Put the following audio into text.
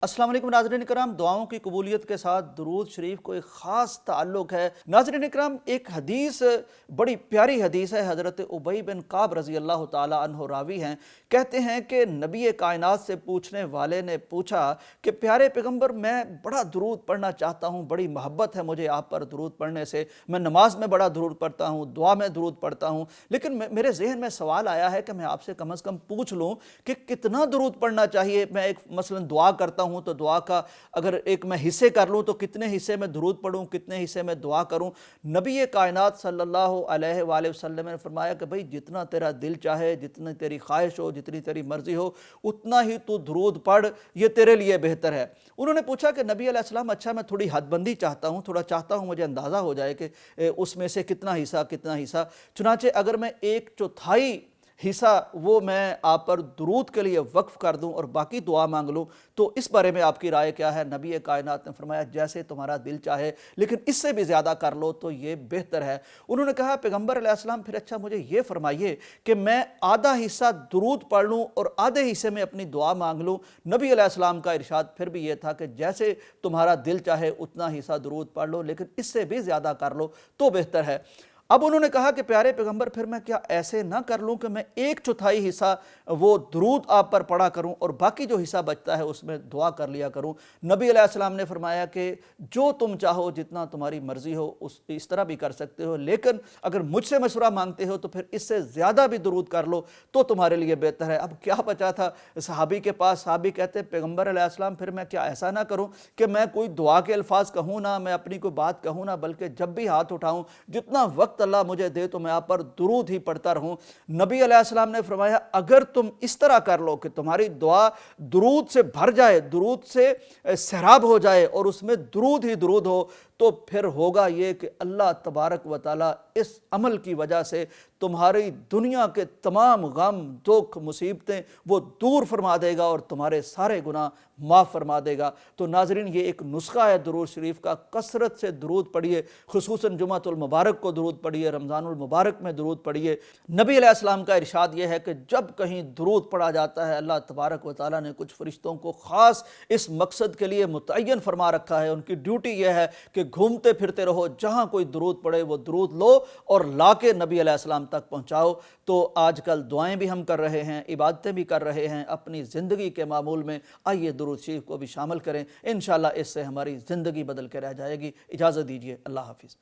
अस्सलाम वालेकुम नाज़रीन इकराम, दुआओं की कबूलियत के साथ दुरूद शरीफ को एक ख़ास ताल्लुक़ है। नाज़रीन इकराम, एक हदीस बड़ी प्यारी हदीस है। हज़रत उबई बिन काब रज़ी अल्लाह ताला अन्हु रावी हैं। कहते हैं कि नबी कायनात से पूछने वाले ने पूछा कि प्यारे पैगम्बर, मैं बड़ा दुरूद पढ़ना चाहता हूँ, बड़ी मोहब्बत है मुझे आप पर दुरूद पढ़ने से। मैं नमाज में बड़ा दुरूद पढ़ता हूँ, दुआ में दुरूद पढ़ता हूँ, लेकिन मेरे जहन में सवाल आया है कि मैं आपसे कम से कम पूछ लूँ कि कितना दुरूद पढ़ना चाहिए। मैं एक मसलन दुआ करता हूँ तो दुआ का अगर एक मैं हिस्से कर लूँ तो कितने हिस्से में दुरूद पढ़ूँ, कितने हिस्से में दुआ करूँ। नबी कायनात सल्लल्लाहु अलैहि वसल्लम ने फरमाया कि भाई, जितना तेरा दिल चाहे, जितनी तेरी ख्वाहिश हो, जितनी तेरी मर्जी हो, उतना ही तू दुरूद पढ़, ये तेरे लिए बेहतर है। उन्होंने पूछा कि नबी अलैहिस्सलाम, अच्छा मैं थोड़ी हदबंदी चाहता हूँ, थोड़ा चाहता हूँ मुझे अंदाज़ा हो जाए कि उसमें से कितना हिस्सा। चुनांचे अगर मैं 1/4 हिस्सा वो मैं आप पर दुरूद के लिए वक्फ कर दूं और बाकी दुआ मांग लूं, तो इस बारे में आपकी राय क्या है। नबी कायनात ने फरमाया, जैसे तुम्हारा दिल चाहे, लेकिन इससे भी ज़्यादा कर लो तो ये बेहतर है। उन्होंने कहा, पैगम्बर अलैहिस्सलाम, फिर अच्छा मुझे ये फरमाइए कि मैं आधा हिस्सा दुरूद पढ़ लूँ और आधे हिस्से में अपनी दुआ मांग लूँ। नबी अलैहिस्सलाम का इरशाद फिर भी ये था कि जैसे तुम्हारा दिल चाहे उतना हिस्सा दुरूद पढ़ लो, लेकिन इससे भी ज़्यादा कर लो तो बेहतर है। अब उन्होंने कहा कि प्यारे पैगंबर, फिर मैं क्या ऐसे ना कर लूं कि मैं 1/4 हिस्सा वो दुरूद आप पर पढ़ा करूं और बाकी जो हिस्सा बचता है उसमें दुआ कर लिया करूं। नबी अलैहिस्सलाम ने फरमाया कि जो तुम चाहो, जितना तुम्हारी मर्जी हो, उस इस तरह भी कर सकते हो, लेकिन अगर मुझसे मशवरा मांगते हो तो फिर इससे ज़्यादा भी दुरूद कर लो तो तुम्हारे लिए बेहतर है। अब क्या बचा था सहाबी के पास। सहाबी कहते, पैगंबर अलैहिस्सलाम, फिर मैं क्या ऐसा ना करूं कि मैं कोई दुआ के अल्फाज कहूँ ना, मैं अपनी कोई बात कहूँ ना, बल्कि जब भी हाथ उठाऊँ, जितना वक्त अल्लाह मुझे दे तो मैं आप पर दुरूद ही पढ़ता रहूं। नबी अलैहिस्सलाम ने फरमाया, अगर तुम इस तरह कर लो कि तुम्हारी दुआ दुरूद से भर जाए, दुरूद से सैराब हो जाए और उसमें दुरूद ही दुरूद हो, तो फिर होगा ये कि अल्लाह तबारक व तआला इस अमल की वजह से तुम्हारी दुनिया के तमाम गम, दुख, मुसीबतें वो दूर फरमा देगा और तुम्हारे सारे गुनाह माफ़ फरमा देगा। तो नाजरीन, ये एक नुस्खा है दुरूद शरीफ का। कसरत से दुरूद पढ़िए, खुसूसन जुमातुल मुबारक को दुरूद पढ़िए, रमज़ानुल मुबारक में दुरूद पढ़िए। नबी अलैहिस्सलाम का इरशाद यह है कि जब कहीं दुरूद पढ़ा जाता है, अल्लाह तबारक व तआला ने कुछ फरिश्तों को ख़ास इस मकसद के लिए मुतय्यन फरमा रखा है। उनकी ड्यूटी यह है कि घूमते फिरते रहो, जहाँ कोई दुरूद पढ़े वो दुरूद लो और ला के नबी अलैहिस्सलाम तक पहुँचाओ। तो आजकल दुआएं भी हम कर रहे हैं, इबादतें भी कर रहे हैं, अपनी ज़िंदगी के मामूल में आइए दुरूद शरीफ को भी शामिल करें। इंशाअल्लाह इससे हमारी ज़िंदगी बदल के रह जाएगी। इजाज़त दीजिए, अल्लाह हाफ़िज़।